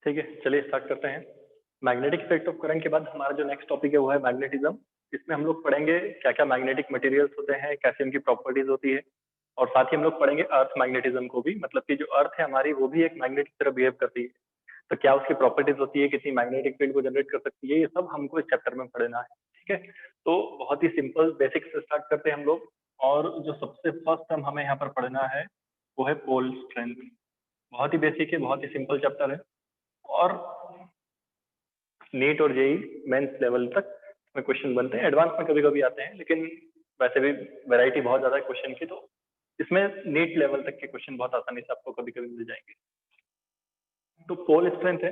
ठीक है, चलिए स्टार्ट करते हैं। मैग्नेटिक इफेक्ट ऑफ करंट के बाद हमारा जो नेक्स्ट टॉपिक है वो है मैग्नेटिज्म। इसमें हम लोग पढ़ेंगे क्या क्या मैग्नेटिक मटेरियल्स होते हैं, कैसे उनकी प्रॉपर्टीज होती है, और साथ ही हम लोग पढ़ेंगे अर्थ मैग्नेटिज्म को भी, मतलब कि जो अर्थ है हमारी वो भी एक मैग्नेट की तरह बिहेव करती है। तो क्या उसकी प्रॉपर्टीज होती है, कितनी मैग्नेटिक फील्ड को जनरेट कर सकती है, ये सब हमको इस चैप्टर में पढ़ना है। ठीक है, तो बहुत ही सिंपल बेसिक से स्टार्ट करते हैं हम लोग। और जो सबसे फर्स्ट हमें यहाँ पर पढ़ना है वो है पोल स्ट्रेंथ। बहुत ही बेसिक है, बहुत ही सिंपल चैप्टर है, और नीट और जेई मेंस लेवल तक में क्वेश्चन बनते हैं। एडवांस में कभी कभी आते हैं, लेकिन वैसे भी वैरायटी बहुत ज्यादा है क्वेश्चन की, तो इसमें नीट लेवल तक के क्वेश्चन बहुत आसानी से आपको कभी कभी मिल जाएंगे। तो पोल स्ट्रेंथ है,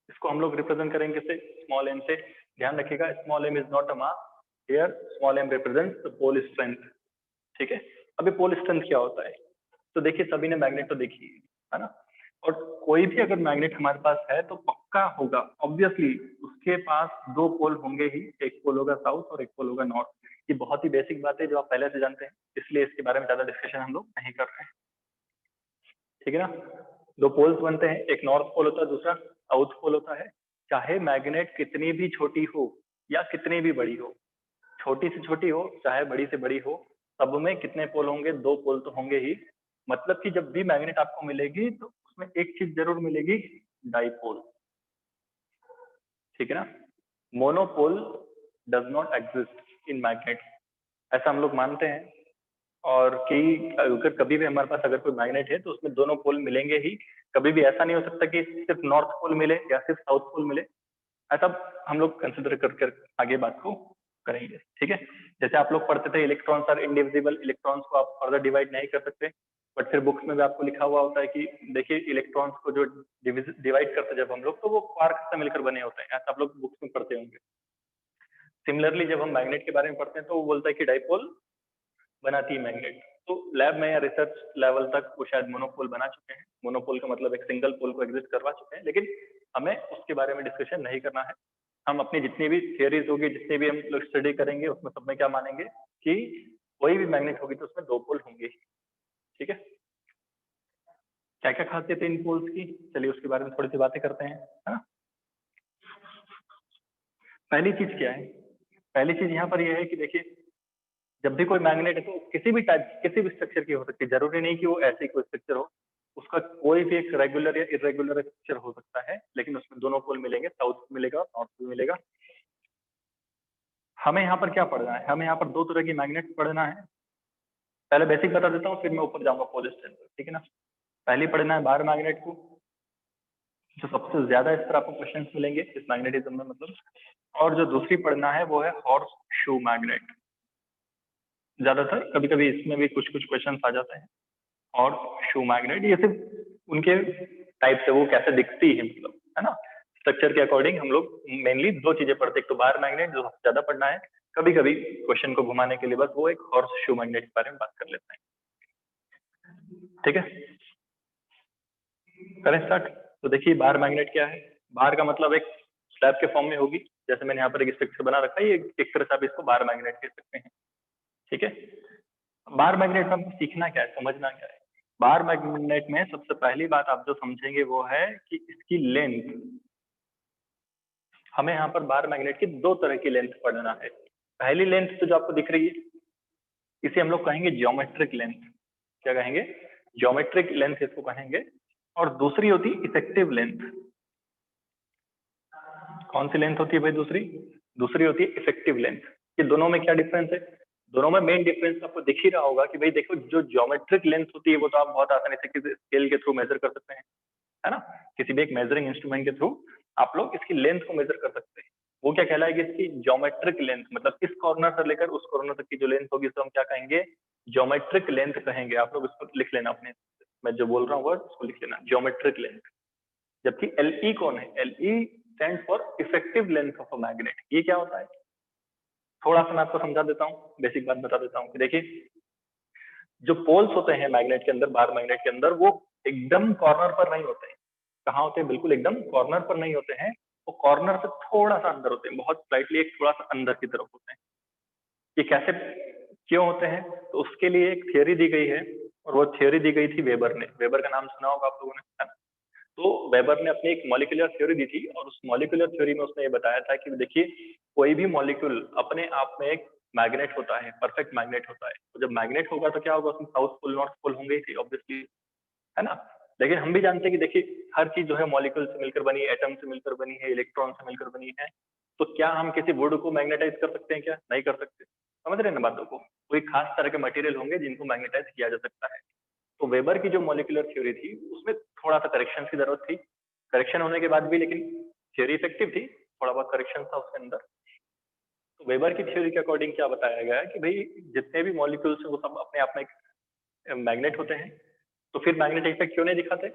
इसको हम लोग रिप्रेजेंट करेंगे से स्मॉल एम से। ध्यान रखिएगा, small M is not a mass, here small M represents the pole strength. ठीक है, अभी पोल स्ट्रेंथ क्या होता है? तो देखिए, सभी ने मैग्नेट तो देखी है ना, और कोई भी अगर मैग्नेट हमारे पास है तो पक्का होगा, ऑब्वियसली उसके पास दो पोल होंगे ही, एक पोल होगा साउथ और एक पोल होगा नॉर्थ। ये बहुत ही बेसिक बात है जो आप पहले से जानते हैं, इसलिए इसके बारे में ज्यादा डिस्कशन हम लोग नहीं कर रहे हैं। ठीक है ना, दो पोल्स बनते हैं, एक नॉर्थ पोल होता है, दूसरा साउथ पोल होता है। चाहे मैग्नेट कितनी भी छोटी हो या कितनी भी बड़ी हो, छोटी से छोटी हो चाहे बड़ी से बड़ी हो, सब में कितने पोल होंगे? दो पोल तो होंगे ही। मतलब कि जब भी मैग्नेट आपको मिलेगी तो उसमें एक चीज जरूर मिलेगी, डाइपोल। ठीक है ना, monopole does not exist in magnet, ऐसा हम लोग मानते हैं। और कई अगर कभी भी हमारे पास अगर कोई मैग्नेट है तो उसमें दोनों पोल मिलेंगे ही। कभी भी ऐसा नहीं हो सकता कि सिर्फ नॉर्थ पोल मिले या सिर्फ साउथ पोल मिले, ऐसा हम लोग कंसिडर कर आगे बात को करेंगे। ठीक है, जैसे आप लोग पढ़ते थे इलेक्ट्रॉन्स आर इंडिविजिबल, इलेक्ट्रॉन्स को आप फर्दर डिवाइड नहीं कर सकते, बट फिर बुक्स में भी आपको लिखा हुआ होता है कि देखिए इलेक्ट्रॉन्स को जो डिवाइड करते हैं जब हम लोग, तो वो क्वार्क से मिलकर बने होते हैं, ऐसा आप लोग बुक्स में पढ़ते होंगे। सिमिलरली जब हम मैग्नेट के बारे में पढ़ते हैं तो वो बोलता है कि डाइपोल बनाती है मैग्नेट। तो लैब में या रिसर्च लेवल तक वो शायद मोनोपोल बना चुके हैं, मोनोपोल का मतलब एक सिंगल पोल को एग्जिस्ट करवा चुके हैं, लेकिन हमें उसके बारे में डिस्कशन नहीं करना है। हम अपनी जितनी भी थियरीज होगी, जितनी भी हम लोग स्टडी करेंगे, उसमें सब में क्या मानेंगे कि कोई भी मैग्नेट होगी तो उसमें दो पोल होंगे। ठीक है, क्या क्या खासियत है इन पोल्स की, चलिए उसके बारे में थोड़ी सी बातें करते हैं, है ना। पहली चीज क्या है? पहली चीज यहाँ पर यह है कि देखिए, जब भी कोई मैग्नेट है तो किसी भी टाइप, किसी भी स्ट्रक्चर की हो सकती है, जरूरी नहीं कि वो ऐसे ही कोई स्ट्रक्चर हो। उसका कोई भी एक रेगुलर या इरेगुलर स्ट्रक्चर हो सकता है, लेकिन उसमें दोनों पोल मिलेंगे, साउथ मिलेगा और नॉर्थ पोल मिलेगा। हमें यहाँ पर क्या पढ़ना है? हमें यहाँ पर दो तरह की मैग्नेट पढ़ना है। पहले बेसिक बता देता हूँ, फिर मैं ऊपर जाऊंगा पोल स्ट्रेंथ पर। ठीक है ना, पहले पढ़ना है बार मैग्नेट को, जो सबसे ज्यादा इस तरह आपको क्वेश्चन मिलेंगे इस मैग्नेटिज्म में मतलब। और जो दूसरी पढ़ना है वो है हॉर्स शू मैग्नेट। ज्यादातर कभी कभी इसमें भी कुछ कुछ क्वेश्चन आ जाते हैं। और शू मैग्नेट ये सिर्फ उनके टाइप से, वो कैसे दिखती है मतलब, है ना, स्ट्रक्चर के अकॉर्डिंग हम लोग मेनली दो चीजें पढ़ते हैं। एक तो बार मैग्नेट जो सबसे ज्यादा पढ़ना है, कभी कभी क्वेश्चन को घुमाने के लिए बस वो एक हॉर्स शू मैग्नेट के बारे में बात कर लेते हैं। ठीक है, करें स्टार्ट। तो देखिए बार मैग्नेट क्या है? बार का मतलब एक स्लैब के फॉर्म में होगी, जैसे मैंने यहाँ पर एक स्ट्रक्चर बना रखा है, ये एक तरह से आप इसको बार मैग्नेट कह सकते हैं। ठीक है, बार मैग्नेट में हमको सीखना क्या है, समझना क्या है? बार मैग्नेट में सबसे पहली बात आप जो समझेंगे वो है कि इसकी लेंथ। हमें यहाँ पर बार मैग्नेट की दो तरह की लेंथ पढ़ना है। पहली लेंथ तो जो आपको दिख रही है, इसे हम लोग कहेंगे ज्योमेट्रिक लेंथ। क्या कहेंगे? ज्योमेट्रिक लेंथ इसको कहेंगे। और दूसरी होती है इफेक्टिव लेंथ। कौन सी लेंथ होती है भाई दूसरी? दूसरी होती है इफेक्टिव लेंथ। ये दोनों में क्या डिफरेंस है? दोनों में मेन डिफरेंस आपको दिख ही रहा होगा कि भाई देखो, जो ज्योमेट्रिक लेंथ होती है वो तो आप बहुत आसानी से किसी स्केल के थ्रू मेजर कर सकते हैं, है ना। किसी भी एक मेजरिंग इंस्ट्रूमेंट के थ्रू आप लोग इसकी लेंथ को मेजर कर सकते हैं। वो क्या कहलाएगी? इसकी ज्योमेट्रिक लेंथ। मतलब इस कॉर्नर से लेकर उस कॉर्नर तक की जो लेंथ होगी उसको हम क्या कहेंगे? ज्योमेट्रिक लेंथ कहेंगे। आप लोग इसको लिख लेना अपने, मैं जो बोल रहा हूँ वर्ड उसको लिख लेना, ज्योमेट्रिक लेंथ। जबकि एलई कौन है? LE stand for effective length of a magnet. ये क्या होता है? थोड़ा सा मैं आपको समझा देता हूँ, बेसिक बात बता देता हूँ कि देखिए, जो पोल्स होते हैं मैग्नेट के अंदर, बार मैग्नेट के अंदर, वो एकदम कॉर्नर पर नहीं होते हैं। कहाँ होते हैं? बिल्कुल एकदम कॉर्नर पर नहीं होते हैं, वो कॉर्नर से थोड़ा सा अंदर होते हैं, बहुत स्लाइटली एक थोड़ा सा अंदर की तरफ होते हैं। ये कैसे क्यों होते हैं? तो उसके लिए एक थियोरी दी गई है, और वो थियोरी दी गई थी वेबर ने। वेबर का नाम सुना होगा आप लोगों ने, है ना? तो वेबर ने अपनी एक मॉलिक्यूलर थ्योरी दी थी और उस मॉलिक्यूलर थ्योरी में उसने ये बताया था कि देखिए कोई भी मॉलिक्यूल अपने आप में एक मैग्नेट होता है, परफेक्ट मैग्नेट होता है। तो जब मैग्नेट होगा तो क्या होगा, उसमें साउथ पोल नॉर्थ पोल होंगे ही ऑब्वियसली, है ना। लेकिन हम भी जानते हैं कि देखिए हर चीज जो है मॉलिक्यूल से मिलकर बनी, एटम से मिलकर बनी है, इलेक्ट्रॉन से मिलकर बनी है। तो क्या हम किसी वुड को मैग्नेटाइज कर सकते हैं? क्या नहीं कर सकते। समझ रहे हैं ना बातों को। कोई खास तरह के मटेरियल होंगे जिनको मैग्नेटाइज किया जा सकता है। तो वेबर की जो मॉलिक्यूलर थ्योरी थी उसमें थोड़ा सा करेक्शन की जरूरत थी। करेक्शन होने के बाद भी लेकिन थ्योरी इफेक्टिव थी, थोड़ा बहुत करेक्शन था उसके अंदर। तो वेबर की थ्योरी के अकॉर्डिंग क्या बताया गया है कि भाई जितने भी मॉलिक्यूल्स हैं वो सब अपने आप में एक मैग्नेट होते हैं। तो फिर मैग्नेटिक इफेक्ट क्यों नहीं दिखाते?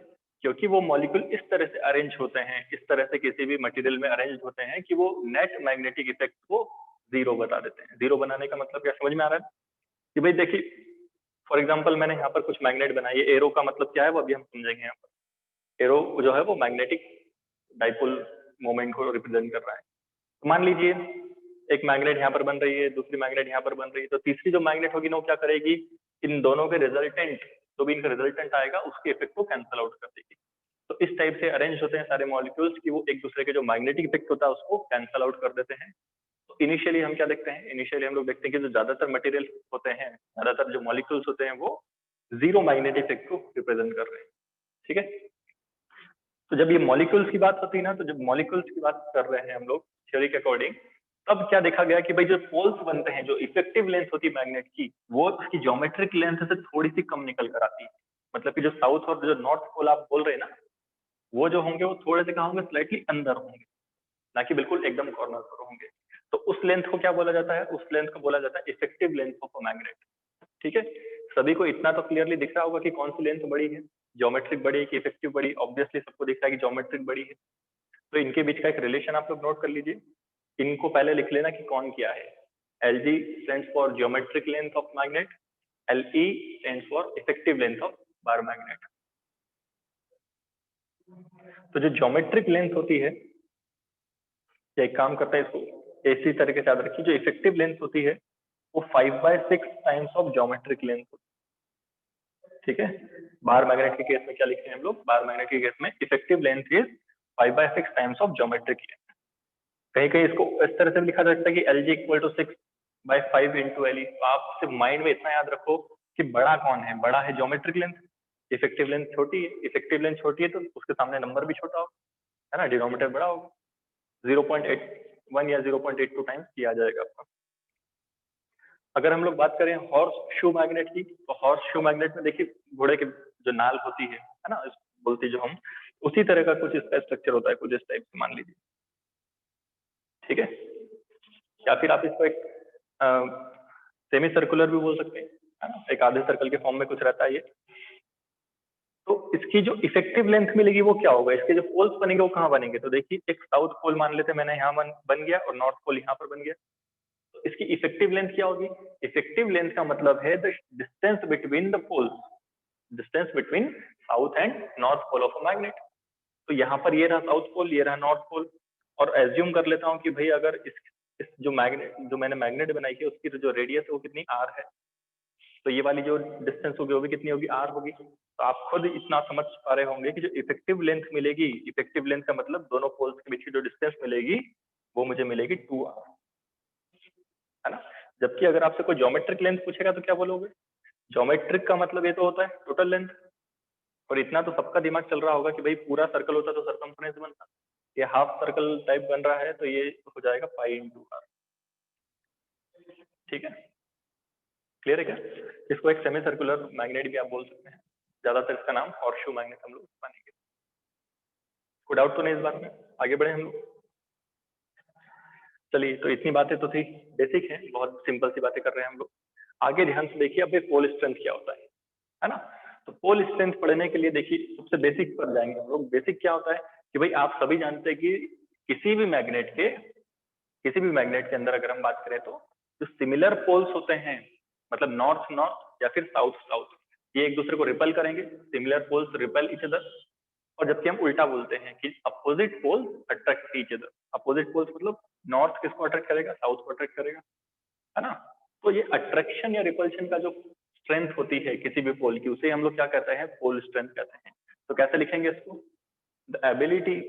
क्योंकि वो मॉलिक्यूल इस तरह से अरेंज होते हैं, इस तरह से किसी भी मटेरियल में अरेंज होते हैं कि वो नेट मैग्नेटिक इफेक्ट को जीरो बता देते हैं। जीरो बनाने का मतलब क्या समझ में आ रहा है? कि भाई देखिए फॉर एग्जाम्पल मैंने यहाँ पर कुछ मैग्नेट बनाई है, एरो का मतलब क्या है वो अभी हम समझेंगे। यहाँ पर एरो जो है वो मैग्नेटिक डाइपोल मोमेंट को रिप्रेजेंट कर रहा है। तो मान लीजिए एक मैग्नेट यहाँ पर बन रही है, दूसरी मैग्नेट यहाँ पर बन रही है, तो तीसरी जो मैग्नेट होगी ना वो क्या करेगी, इन दोनों के रिजल्टेंट, जो भी इनका रिजल्टेंट आएगा उसके इफेक्ट को कैंसल आउट कर देगी। तो इस टाइप से अरेंज होते हैं सारे मॉलिक्यूल्स कि वो एक दूसरे के जो मैग्नेटिक इफेक्ट होता है उसको कैंसल आउट कर देते हैं। तो इनिशियली हम क्या देखते हैं, इनिशियली हम लोग देखते हैं कि जो ज्यादातर मटेरियल होते हैं, ज्यादातर जो मॉलिक्यूल्स होते हैं वो जीरो मैग्नेटिक इफेक्ट को रिप्रेजेंट कर रहे हैं। ठीक है। तो जब ये मॉलिक्यूल्स की बात होती है ना, तो जब मॉलिक्यूल्स की बात कर रहे हैं हम लोग थ्योरी के अकॉर्डिंग, तब क्या देखा गया कि भाई जो पोल्स बनते हैं, जो इफेक्टिव लेंथ होती है मैग्नेट की, वो उसकी ज्योमेट्रिक लेंथ से थोड़ी सी कम निकल कर आती है। मतलब कि जो साउथ और जो नॉर्थ पोल आप बोल रहे हैं ना, वो जो होंगे वो थोड़े से कहाँ होंगे, स्लाइटली अंदर होंगे, ना कि बिल्कुल एकदम कॉर्नर पर होंगे। तो उस लेंथ को क्या बोला जाता है? उस लेंथ को बोला जाता है effective length of a magnet. ठीक है। सभी को इतना तो क्लियरली दिख रहा होगा कि कौन सी लेंथ बड़ी है, ज्योमेट्रिक बड़ी है कि इफेक्टिव बड़ी। ऑब्वियसली सबको दिख रहा है कि ज्योमेट्रिक बड़ी है। तो इनके बीच का एक रिलेशन आप लोग नोट कर लीजिए। इनको पहले लिख लेना कि कौन क्या है। L G stands for geometric length of magnet, L E stands for effective length of bar magnet. तो जो ज्योमेट्रिक लेंथ होती है, ये एक काम करता है, इसको इसी तरीके से याद रखिए। जो इफेक्टिव लेंथ होती है वो 5/6 टाइम्स ऑफ ज्योमेट्रिक लेंथ होती है। ठीक है। बार मैग्नेट के केस में क्या लिखते हैं हम लोग, बार मैग्नेट के केस में effective length is 5/6 times of geometric length. कहीं कहीं इसको इस तरह से भी लिखा जा सकता है कि L G equal to 6/5 into L E. आप सिर्फ माइंड में इतना याद रखो कि बड़ा कौन है, बड़ा है ज्योमेट्रिक लेंथ, इफेक्टिव लेंथ छोटी है। इफेक्टिव लेंथ छोटी है तो उसके सामने नंबर भी छोटा होगा, है ना, डिनोमिनेटर बड़ा होगा। 0.81 या 0.82 टाइम्स किया जाएगा आपका। अगर हम लोग बात करें हॉर्स शू मैग्नेट की, तो हॉर्स शू मैग्नेट में देखिए घोड़े की जो नाल होती है ना, बोलती जो हम, उसी तरह का कुछ इसका स्ट्रक्चर होता है, कुछ इस टाइप से मान लीजिए। ठीक है। या फिर आप इसको एक सेमी सर्कुलर भी बोल सकते हैं, है ना, एक आधे सर्कल के फॉर्म में कुछ रहता है ये। तो इसकी जो इफेक्टिव लेंथ मिलेगी वो क्या होगा, इसके जो पोल्स बनेंगे वो कहाँ बनेंगे? तो देखिए एक साउथ पोल मान लेते हैं मैंने, यहाँ बन गया, और नॉर्थ पोल यहाँ पर बन गया। तो इसकी इफेक्टिव लेंथ क्या होगी? इफेक्टिव लेंथ का मतलब है the distance between the poles, distance between south and north pole of a magnet. तो यहाँ पर ये रहा साउथ पोल, ये रहा नॉर्थ पोल। और एज्यूम कर लेता हूँ कि भाई अगर इस जो मैग्नेट, जो मैंने मैग्नेट बनाई है उसकी जो रेडियस है वो कितनी, आर है। तो ये वाली जो डिस्टेंस होगी वो भी कितनी होगी, आर होगी। तो आप खुद इतना समझ पा रहे होंगे कि जो इफेक्टिव लेंथ मिलेगी, इफेक्टिव लेंथ का मतलब दोनों पोल्स के बीच की जो डिस्टेंस मिलेगी वो मुझे मिलेगी 2r, है ना। जबकि अगर आपसे कोई ज्योमेट्रिक लेंथ पूछेगा तो क्या बोलोगे? ज्योमेट्रिक का मतलब ये तो होता है टोटल लेंथ। और इतना तो सबका दिमाग चल रहा होगा कि भाई पूरा सर्कल होता तो सरकमफ्रेंस बनता, ये हाफ सर्कल टाइप बन रहा है तो ये हो जाएगा पाई इंटू आर। ठीक है, क्लियर है क्या? इसको एक सेमी सर्कुलर मैग्नेट भी आप बोल सकते हैं, ज्यादातर इसका नाम हॉर्सशू मैग्नेट हम लोग मानेंगे। कोई डाउट तो नहीं इस बारे में? आगे बढ़े हम लोग। चलिए, तो इतनी बातें तो थी, बेसिक है, बहुत सिंपल सी बातें कर रहे हैं हम लोग। आगे ध्यान से देखिए, अब ये पोल स्ट्रेंथ क्या होता है ना। तो पोल स्ट्रेंथ पढ़ने के लिए देखिए सबसे बेसिक पर जाएंगे हम लोग। बेसिक क्या होता है कि भाई आप सभी जानते हैं कि किसी भी मैग्नेट के, किसी भी मैग्नेट के अंदर अगर हम बात करें तो जो सिमिलर पोल्स होते हैं, मतलब नॉर्थ नॉर्थ या फिर साउथ साउथ, ये एक दूसरे को रिपल करेंगे। Similar poles repel each other. और जबकि हम उल्टा बोलते हैं कि opposite poles attract each other. Opposite poles मतलब नॉर्थ किसको अट्रैक्ट करेगा, साउथ को अट्रैक्ट करेगा, है ना। तो ये अट्रैक्शन या रिपल्शन का जो स्ट्रेंथ होती है किसी भी पोल की, उसे हम लोग क्या कहते हैं, पोल स्ट्रेंथ कहते हैं। तो कैसे लिखेंगे इसको? the ability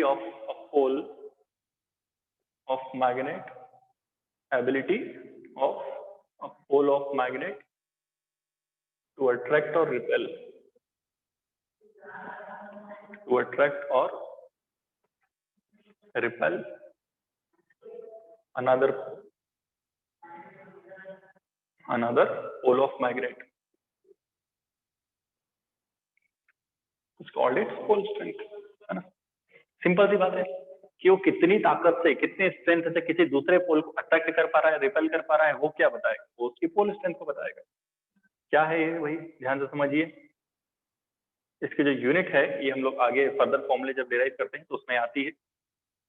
of a pole of magnet, ability of a pole of magnet to attract or repel, to attract or repel another pole of magnet is called its pole strength, है ना। Simple सी बात है कि वो कितनी ताकत से, कितने स्ट्रेंथ से किसी दूसरे पोल को अट्रैक्ट कर पा रहा है, रिपेल कर पा रहा है, वो क्या बताएगा, वो उसकी पोल स्ट्रेंथ को बताएगा। क्या है ये, वही ध्यान से समझिए। इसकी जो यूनिट है ये हम लोग आगे फर्दर फॉर्मूले जब डिराइव करते हैं तो उसमें आती है।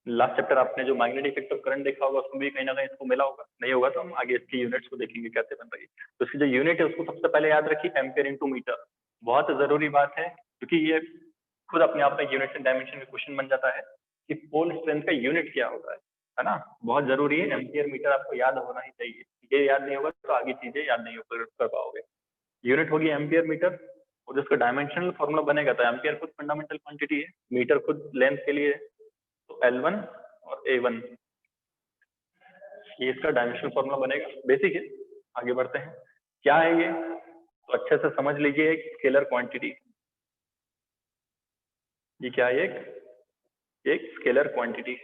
लास्ट चैप्टर आपने जो मैग्नेटिक इफेक्ट ऑफ करंट देखा होगा उसमें भी कहीं ना कहीं इसको मिला होगा, नहीं होगा तो हम आगे इसकी यूनिट्स को देखेंगे कैसे बन रही है। तो इसकी जो यूनिट है उसको सबसे पहले याद रखिए, एम्पियर इंटू मीटर। बहुत जरूरी बात है क्योंकि ये खुद अपने आप में यूनिट एंड डायमेंशन का क्वेश्चन बन जाता है कि पोल स्ट्रेंथ का यूनिट क्या होता है ना। बहुत जरूरी है, एम्पियर मीटर आपको याद होना ही चाहिए। ये याद नहीं होगा तो आगे चीजें याद नहीं कर पाओगे। यूनिट होगी एम्पियर मीटर और जिसका डायमेंशनल फॉर्मूला बनेगा, तो एम्पियर खुद फंडामेंटल क्वांटिटी है, मीटर खुद लेंथ के लिए है, तो L1 और A1 ये इसका डायमेंशनल फॉर्मूला बनेगा। बेसिक है, आगे बढ़ते हैं। क्या है ये, तो अच्छे से समझ लीजिए। एक स्केलर क्वांटिटी, ये क्या है, एक स्केलर क्वांटिटी।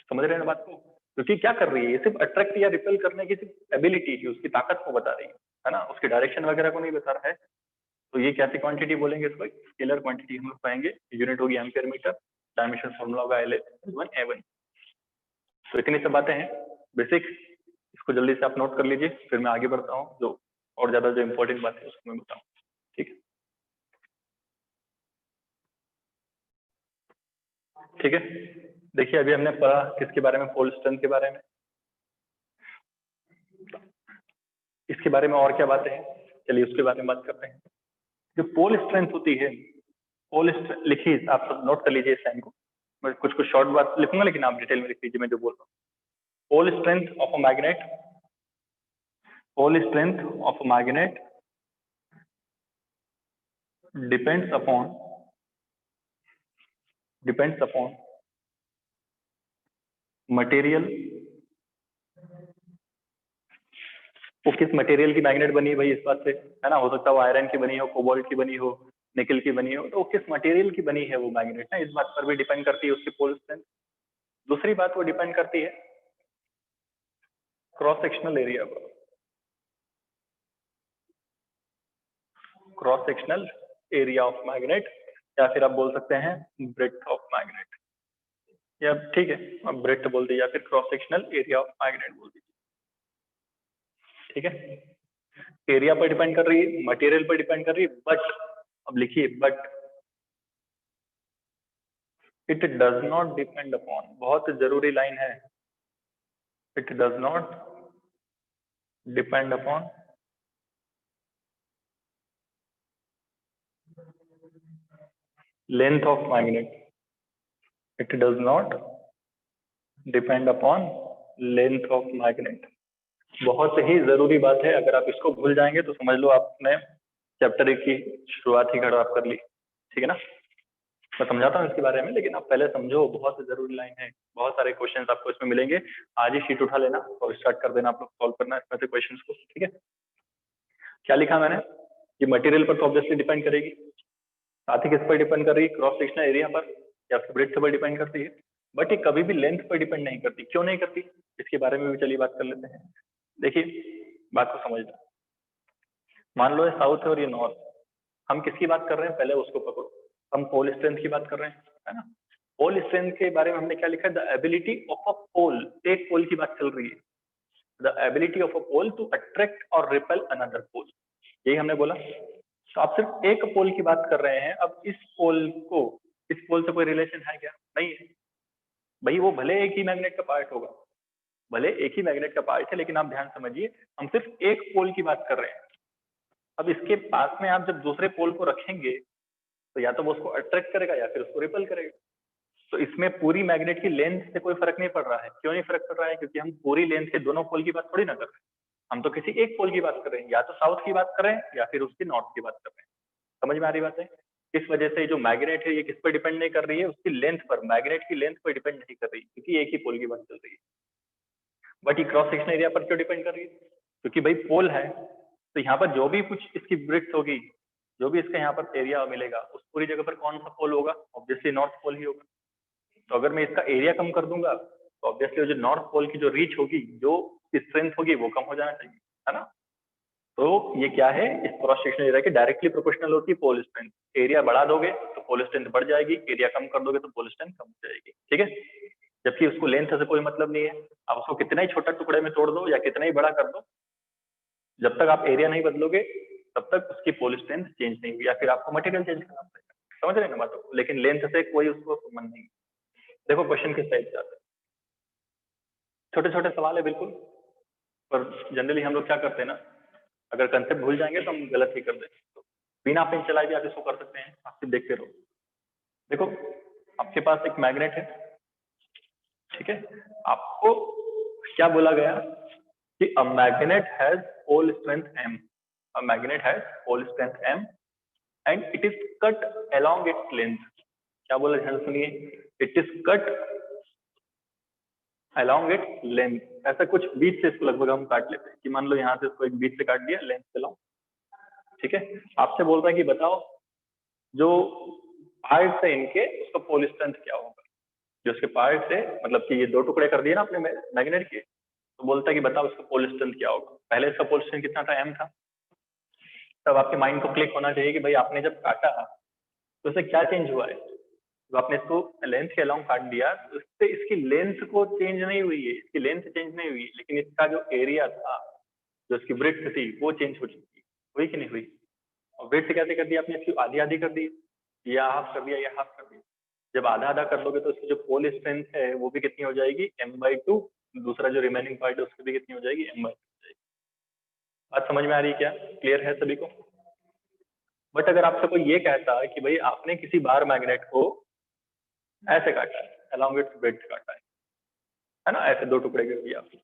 समझ रहे हैं ना बात को, क्योंकि क्या कर रही है, ये सिर्फ अट्रैक्ट या रिपेल करने की सिर्फ एबिलिटी है, उसकी ताकत को बता रही है ना, उसकी डायरेक्शन वगैरह को नहीं बता रहा है। तो ये कैसी क्वांटिटी बोलेंगे इसको, स्केलर क्वांटिटी हम लोग पाएंगे। यूनिट होगी एम्पियर मीटर, डायमेंशन फॉर्मूला होगा L1 A1। तो इतनी सब बातें हैं बेसिक, इसको जल्दी से आप नोट कर लीजिए, फिर मैं आगे बढ़ता हूँ, जो और ज्यादा जो इम्पोर्टेंट बात है उसको मैं बताऊँ। ठीक है, ठीक है। देखिए अभी हमने पढ़ा किसके बारे में, पोल स्ट्रेंथ के बारे में। इसके बारे में और क्या बातें हैं, चलिए उसके बारे में बात करते हैं। जो पोल स्ट्रेंथ होती है, पोल स्ट्रेंथ लिखिए, आप सब नोट कर लीजिए इस लाइन को। मैं कुछ कुछ शॉर्ट बात लिखूंगा लेकिन आप डिटेल में लिख लीजिए मैं जो बोल रहा हूँ। Pole strength of a magnet, pole strength of a magnet depends upon material. वो किस मटेरियल की मैग्नेट बनी है भाई, इस बात से है ना, हो सकता है वो आयरन की बनी हो, कोबाल्ट की बनी हो, निकल की बनी हो, तो वो किस मटेरियल की बनी है वो मैग्नेट ना, इस बात पर भी डिपेंड करती है उसकी पोल स्ट्रेंथ। दूसरी बात वो डिपेंड करती है क्रॉस सेक्शनल एरिया पर, cross sectional area of magnet, या फिर आप बोल सकते हैं ब्रेड्थ ऑफ मैग्नेट, या ठीक है आप ब्रेड्थ बोल दीजिए या फिर cross sectional area of magnet बोल दीजिए। ठीक है, एरिया पर डिपेंड कर रही है, मटेरियल पर डिपेंड कर रही है, बट अब लिखिए but it does not depend upon, बहुत जरूरी लाइन है, it does not depend upon length of magnet, it does not depend upon length of magnet. बहुत ही जरूरी बात है, अगर आप इसको भूल जाएंगे तो समझ लो आपने चैप्टर 1 की शुरुआत ही खराब कर ली। ठीक है ना, मैं समझाता हूँ इसके बारे में, लेकिन आप पहले समझो, बहुत जरूरी लाइन है। बहुत सारे क्वेश्चंस आपको इसमें मिलेंगे, आज ही शीट उठा लेना और स्टार्ट कर देना आप लोग सॉल्व करना इसमें से क्वेश्चंस को। ठीक है, क्या लिखा मैंने, ये मटेरियल पर तो ऑब्वियसली डिपेंड करेगी, साथ ही किस पर डिपेंड कर रही है, क्रॉस सेक्शनल एरिया पर या फिर ब्रेड्थ पर डिपेंड करती है, बट ये कभी भी लेंथ पर डिपेंड नहीं करती। क्यों नहीं करती, इसके बारे में भी चलिए बात कर लेते हैं। देखिए बात को समझना, मान लो ये साउथ है और ये नॉर्थ, हम किसकी बात कर रहे हैं पहले उसको पकड़ो, हम पोल स्ट्रेंथ की बात कर रहे हैं, है ना। पोल स्ट्रेंथ के बारे में हमने क्या लिखा है, the ability of a pole, एक पोल की बात चल रही है, the ability of a pole to attract और रिपेल अनदर पोल, यही हमने बोला। तो आप सिर्फ एक पोल की बात कर रहे हैं, अब इस पोल को, इस पोल से कोई रिलेशन है क्या, नहीं है भाई, वो भले एक ही मैग्नेट का पार्ट होगा, भले एक ही मैग्नेट का पार्ट है, लेकिन आप ध्यान समझिए हम सिर्फ एक पोल की बात कर रहे हैं। अब इसके पास में आप जब दूसरे पोल को रखेंगे तो या तो वो उसको अट्रैक्ट करेगा या फिर उसको रिपेल करेगा। तो इसमें पूरी मैग्नेट की लेंथ से कोई फर्क नहीं पड़ रहा है। क्यों नहीं फर्क पड़ रहा है, क्योंकि हम पूरी लेंथ के दोनों पोल की बात थोड़ी ना कर रहे हैं, हम तो किसी एक पोल की बात कर रहे हैं, या तो साउथ की बात कर रहे हैं या फिर उसकी नॉर्थ की बात कर रहे हैं। समझ में आ रही बात है? इस वजह से जो मैग्नेट है ये किस पर डिपेंड नहीं कर रही है, उसकी लेंथ पर, मैग्नेट की लेंथ पर डिपेंड नहीं कर रही, क्योंकि एक ही पोल की बात चल रही है। बट ये क्रॉस सेक्शन एरिया पर क्यों डिपेंड कर रही है? क्योंकि भाई पोल है, तो यहाँ पर जो भी कुछ इसकी ब्रिथ होगी, जो भी इसका यहाँ पर एरिया मिलेगा, उस पूरी जगह पर कौन सा पोल होगा? ऑब्वियसली नॉर्थ पोल ही होगा। तो अगर मैं इसका एरिया कम कर दूंगा तो ऑब्वियसली जो नॉर्थ पोल की जो रीच होगी, जो स्ट्रेंथ होगी, वो कम हो जाना चाहिए, है ना? तो ये क्या है, इस क्रॉस सेक्शन एरिया के डायरेक्टली प्रोपोर्शनल होती है पोल स्ट्रेंथ। एरिया बढ़ा दोगे तो पोल स्ट्रेंथ बढ़ जाएगी, एरिया कम कर दोगे तो पोल स्ट्रेंथ कम हो जाएगी, ठीक है? जबकि उसको लेंथ से कोई मतलब नहीं है, आप उसको कितना ही छोटा टुकड़े में तोड़ दो या कितना ही बड़ा कर दो, जब तक आप एरिया नहीं बदलोगे तब तक उसकी पोल स्ट्रेंथ चेंज नहीं हुई, या फिर आपको मटेरियल चेंज करना पड़ेगा। समझ रहे हैं ना बातों को? लेकिन लेंथ से कोई उसको संबंध नहीं। देखो क्वेश्चन किस टाइप से आता है, छोटे छोटे सवाल है बिल्कुल, पर जनरली हम लोग क्या करते हैं ना, अगर कंसेप्ट भूल जाएंगे तो हम गलत ही कर देंगे। तो बिना पेन चलाए भी आप इसको कर सकते हैं, आप सिर्फ देखते रहो। देखो आपके पास एक मैग्नेट है, ठीक है? आपको क्या बोला गया कि a magnet has pole strength m, a magnet has pole strength m and it is cut along its length. क्या बोला, ध्यान से सुनिए, it is cut along its length. ऐसा कुछ बीच से इसको लगभग हम काट लेते हैं कि मान लो यहाँ से इसको एक बीच से काट दिया लेंथ से लॉन्ग, ठीक है? आपसे बोल रहा है कि बताओ जो पार्ट है इनके, उसका पोल स्ट्रेंथ क्या होगा? जो उसके पार्ट है, मतलब कि ये दो टुकड़े कर दिए ना अपने मैग्नेट के, तो बोलता है कि बताओ उसका पोल स्ट्रेंथ क्या होगा। पहले इसका पोल स्ट्रेंथ कितना था, m था। तब आपके माइंड को क्लिक होना चाहिए कि भाई आपने जब काटा तो उससे क्या चेंज हुआ है। जब आपने इसको लेंथ के अलोंग काट दिया तो इससे इसकी लेंथ को चेंज नहीं हुई है, इसकी लेंथ चेंज नहीं हुई, लेकिन इसका जो एरिया था, जो इसकी ब्रेड्थ थी, वो चेंज हो चुकी है। हुई कि नहीं हुई? और ब्रेड्थ कैसे कर दिया आपने, इसकी आधी आधी कर दी, या हाफ कर दिया या हाफ कर दिया। जब आधा आधा कर लोगे तो इसकी जो पोल स्ट्रेंथ है वो भी कितनी हो जाएगी, m/2। दूसरा जो रिमेनिंग पार्ट है उसकी भी कितनी हो जाएगी, m/2 हो जाएगी। बात समझ में आ रही है क्या? क्लियर है सभी को? बट अगर आपसे कोई ये कहता है कि भाई आपने किसी बार मैग्नेट को ऐसे काटा है, अलॉन्ग इट्स ब्रेड्थ काटा है ना, ऐसे दो टुकड़े कर दिया आपने,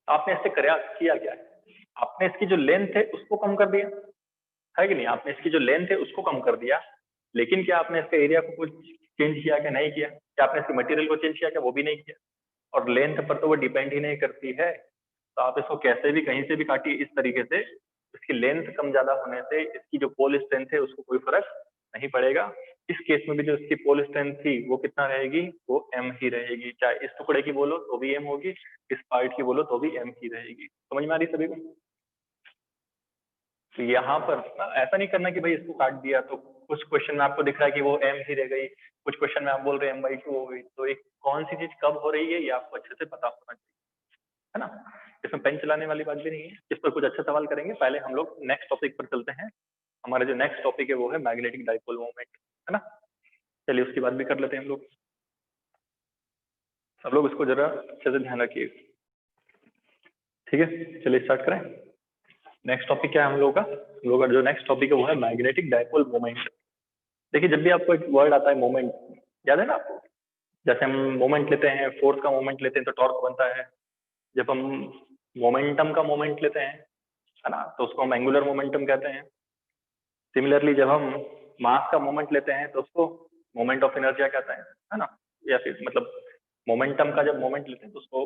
आपने इससे किया क्या है? आपने इसकी जो लेंथ है उसको कम कर दिया, है कि नहीं? आपने इसकी जो लेंथ है उसको कम कर दिया, लेकिन क्या आपने इसके एरिया को कुछ चेंज किया क्या? नहीं किया। क्या आपने इसके मटेरियल को चेंज किया क्या? वो भी नहीं किया। और लेंथ पर तो वो डिपेंड ही नहीं करती है, तो आप इसको कैसे भी कहीं से भी काटिए इस तरीके से, इसकी लेंथ कम ज्यादा होने से इसकी जो पोल स्ट्रेंथ है उसको कोई फर्क नहीं पड़ेगा। इस केस में भी जो इसकी पोल स्ट्रेंथ थी वो कितना रहेगी, वो m ही रहेगी। चाहे इस टुकड़े की बोलो तो भी m होगी, इस पार्ट की बोलो तो भी m ही रहेगी। समझ में आ रही सभी को? तो यहाँ पर ऐसा नहीं करना कि भाई इसको काट दिया तो कुछ क्वेश्चन में आपको दिख रहा है कि वो m ही रह गई, कुछ क्वेश्चन में आप बोल रहे हैं m/2 हो गई। तो एक कौन सी चीज कब हो रही है ये आपको अच्छे से पता होना चाहिए, है ना? इसमें पेन चलाने वाली बात भी नहीं है। इस पर कुछ अच्छा सवाल करेंगे, पहले हम लोग नेक्स्ट टॉपिक पर चलते हैं। हमारा जो नेक्स्ट टॉपिक है वो है मैग्नेटिक डाइपोल मोमेंट, है ना? चलिए उसकी बात भी कर लेते हैं हम लोग। सब लोग इसको जरा अच्छे से ध्यान रखिए, ठीक है? चलिए स्टार्ट करें। नेक्स्ट टॉपिक क्या है हम लोग का? हम लोग का जो नेक्स्ट टॉपिक है वो है मैग्नेटिक डाइपोल मोमेंट। देखिए जब भी आपको एक वर्ड आता है मोमेंट, याद है ना आपको? जैसे हम मोमेंट लेते हैं, फोर्स का मोमेंट लेते हैं तो टॉर्क बनता है। जब हम मोमेंटम का मोमेंट लेते हैं, है ना, तो उसको हम एंगुलर मोमेंटम कहते हैं। सिमिलरली जब हम मास का मोमेंट लेते हैं तो उसको मोमेंट ऑफ इनर्शिया कहते हैं, है ना? या फिर मतलब मोमेंटम का जब मोमेंट लेते हैं तो उसको